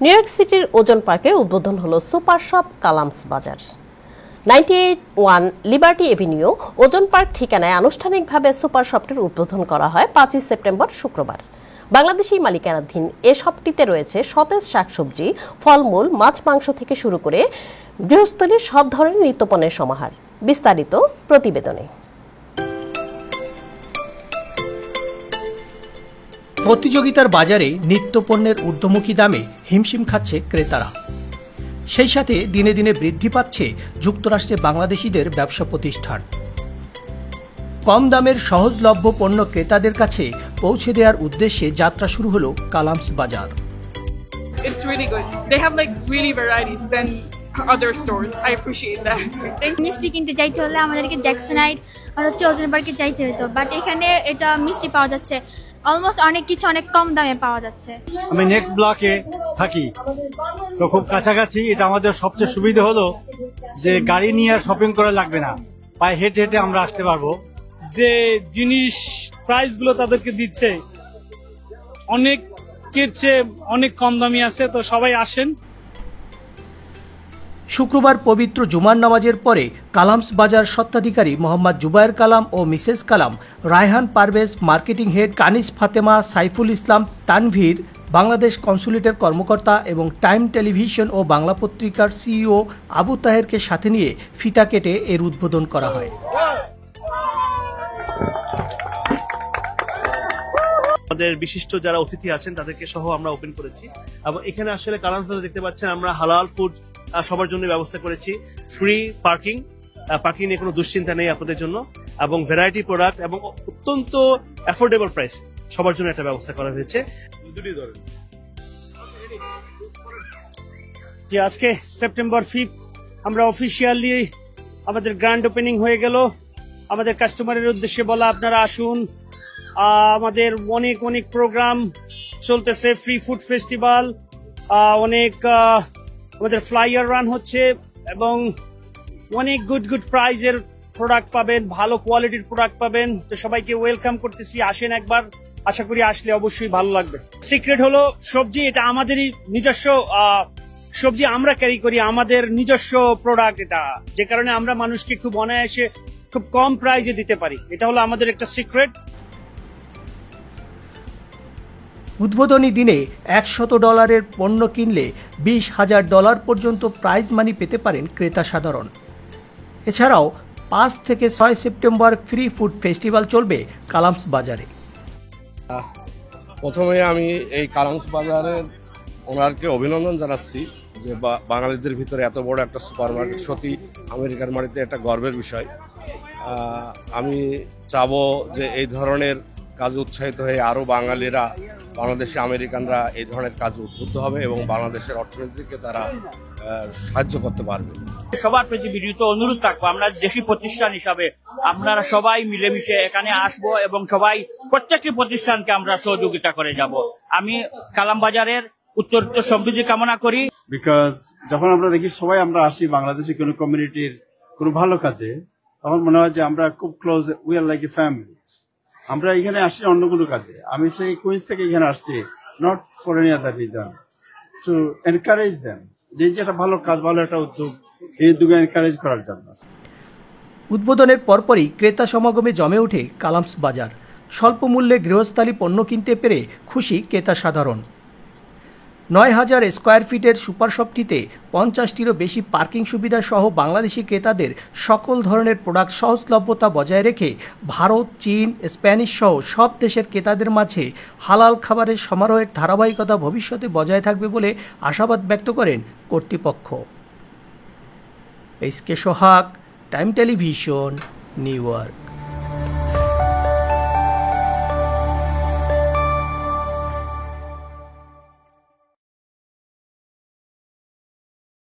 New York সিটির ওজন পার্কে উদ্বোধন হলো সুপার শপ কালামস বাজার। 98 লিবার্টি এভিনিউ ওজন পার্ক ঠিকানায় আনুষ্ঠানিকভাবে সুপার শপটির উদ্বোধন করা হয় 5 সেপ্টেম্বর শুক্রবার। বাংলাদেশি মালিকানাধীন এ শপটিতে রয়েছে সতেজ শাকসবজি, ফলমূল, মাছ মাংস থেকে শুরু করে গৃহস্থলীর সব ধরনের নিত্যপণ্যের সমাহার। বিস্তারিত প্রতিবেদনে। প্রতিযোগিতার বাজারে নিত্যপণ্যের ঊর্ধ্বমুখী দামে হিমশিম খাচ্ছে ক্রেতারা। সেই সাথে দিনে দিনে বৃদ্ধি পাচ্ছে যুক্তরাষ্ট্রে বাংলাদেশিদের ব্যবসা প্রতিষ্ঠান। কম দামের সহজলভ্য পণ্য ক্রেতাদের কাছে পৌঁছে দেওয়ার উদ্দেশ্যে যাত্রা শুরু হলো কালামস বাজার। It's really good. They have like really varieties than other stores. I appreciate that. মিষ্টি কিনতে যাইতে হলে আমাদেরকে জ্যাকসনাইট আর ওজন পার্কে যাইতে হতো, বাট এখানে এটা মিষ্টি পাওয়া যাচ্ছে অলমোস্ট অনেক কিছু অনেক কম দামে পাওয়া যাচ্ছে। আমি নেক্সট ব্লকে থাকি, তো খুব কাছাকাছি। এটা আমাদের সবচেয়ে সুবিধা হলো যে গাড়ি নিয়ে আর শপিং করা লাগবে না, পায়ে হেঁটে হেঁটে আমরা আসতে পারবো। যে জিনিস প্রাইস গুলো তাদেরকে দিচ্ছে অনেকের চেয়ে অনেক কম দামি আছে, তো সবাই আসেন। শুক্রবার পবিত্র জুমার নামাজের পরে কালামস বাজার স্বত্বাধিকারী মোহাম্মদ জুবায়ের কালাম ও মিসেস কালাম, রায়হান পারভেজ, মার্কেটিং হেড কানিস ফাতেমা, সাইফুল ইসলাম তানভীর, বাংলাদেশ কনসুলেটের কর্মকর্তা এবং টাইম টেলিভিশন ও বাংলা পত্রিকার সিইও আবু তাহেরকে সাথে নিয়ে ফিতা কেটে এর উদ্বোধন করা হয়। আমাদের বিশিষ্ট যারা অতিথি আছেন তাদেরকে সহ আমরা ওপেন করেছি এবং এখানে আসলে কালামস বাজার দেখতে পাচ্ছেন আমরা হালাল ফুড সবার জন্য ব্যবস্থা করেছি, ফ্রি পার্কিং নিয়ে কোনো দুশ্চিন্তা নেই আপনাদের জন্য, এবং ভ্যারাইটি প্রোডাক্ট এবং অত্যন্ত অ্যাফোর্ডেবল প্রাইস সবার জন্য একটা ব্যবস্থা করা হয়েছে। যে আজকে সেপ্টেম্বর 5 আমরা অফিসিয়ালি আমাদের গ্র্যান্ড ওপেনিং হয়ে গেল। আমাদের কাস্টমারের উদ্দেশ্যে বলা, আপনারা আসুন। আমাদের অনেক অনেক প্রোগ্রাম চলতেছে, ফ্রি ফুড ফেস্টিভ্যাল, অনেক আমাদের ফ্লাইয়ার রান হচ্ছে এবং অনেক গুড প্রাইজের প্রোডাক্ট পাবেন, ভালো কোয়ালিটির প্রোডাক্ট পাবেন। তো সবাইকে ওয়েলকাম করতেছি, আসেন একবার। আশা করি আসলে অবশ্যই ভালো লাগবে। সিক্রেট হলো সবজি, এটা আমাদেরই নিজস্ব সবজি, আমরা ক্যারি করি, আমাদের নিজস্ব প্রোডাক্ট এটা, যে কারণে আমরা মানুষকে খুব অনায়াসে খুব কম প্রাইজে দিতে পারি। এটা হলো আমাদের একটা সিক্রেট। উদ্বোধনী দিনে $100 পণ্য কিনলে $20,000 পর্যন্ত প্রাইজ মানি পেতে পারেন ক্রেতা সাধারণ। এছাড়াও 5 থেকে 6 সেপ্টেম্বর ফ্রি ফুড ফেস্টিভ্যাল চলবে কালামস বাজারে। প্রথমে আমি এই কালামস বাজারের ওনারকে অভিনন্দন জানাচ্ছি যে বাঙালিদের ভিতরে এত বড় একটা সুপার মার্কেট, সত্যি আমেরিকার মাটিতে একটা গর্বের বিষয়। আমি চাবো যে এই ধরনের কাজ উৎসাহিত হয়ে আরও বাঙালিরা, বাংলাদেশি আমেরিকানরা এই ধরনের কাজ উদ্বুদ্ধ হবে এবং বাংলাদেশের অর্থনীতিকে তারা সাহায্য করতে পারবে। সবার প্রতি বিনীত অনুরোধ থাকবো, আমরা দেশি প্রতিষ্ঠান হিসাবে আপনারা সবাই মিলেমিশে এখানে আসবো এবং সবাই প্রত্যেকটি প্রতিষ্ঠানকে আমরা সহযোগিতা করে যাব। আমি কালাম বাজারের উত্তরোত্তর সমৃদ্ধি কামনা করি। বিকজ যখন আমরা দেখি সবাই আমরা আসি বাংলাদেশি কোনো কমিউনিটির কোনো ভালো কাজে, তখন মনে হয় যে আমরা খুব close, we are like a family. আমরা এখানে আসি অন্য কোনো কাজে, আমি সেই কুইন্স থেকে এখানে আসছি not for any other reason, to encourage them, যে যেটা ভালো কাজ, ভালো একটা উদ্যোগ, এই উদ্যোগে এনকারেজ করার জন্য। উদ্বোধনের পরপরই ক্রেতা সমাগমে জমে ওঠে কালামস বাজার। স্বল্প মূল্যে গৃহস্থালী পণ্য কিনতে পেরে খুশি ক্রেতা সাধারণ। 9,000 স্কোয়ার ফিটের সুপার শপটিতে 50টিরও বেশি পার্কিং সুবিধা সহ বাংলাদেশি ক্রেতাদের সকল ধরনের প্রোডাক্ট সহজলভ্যতা বজায় রেখে ভারত, চীন, স্প্যানিশ সহ সব দেশের ক্রেতাদের মাঝে হালাল খাবারের সমারোহের ধারাবাহিকতা ভবিষ্যতে বজায় থাকবে বলে আশাবাদ ব্যক্ত করেন কর্তৃপক্ষ। এসকে সোহাগ, টাইম টেলিভিশন, নিউ ইয়র্ক।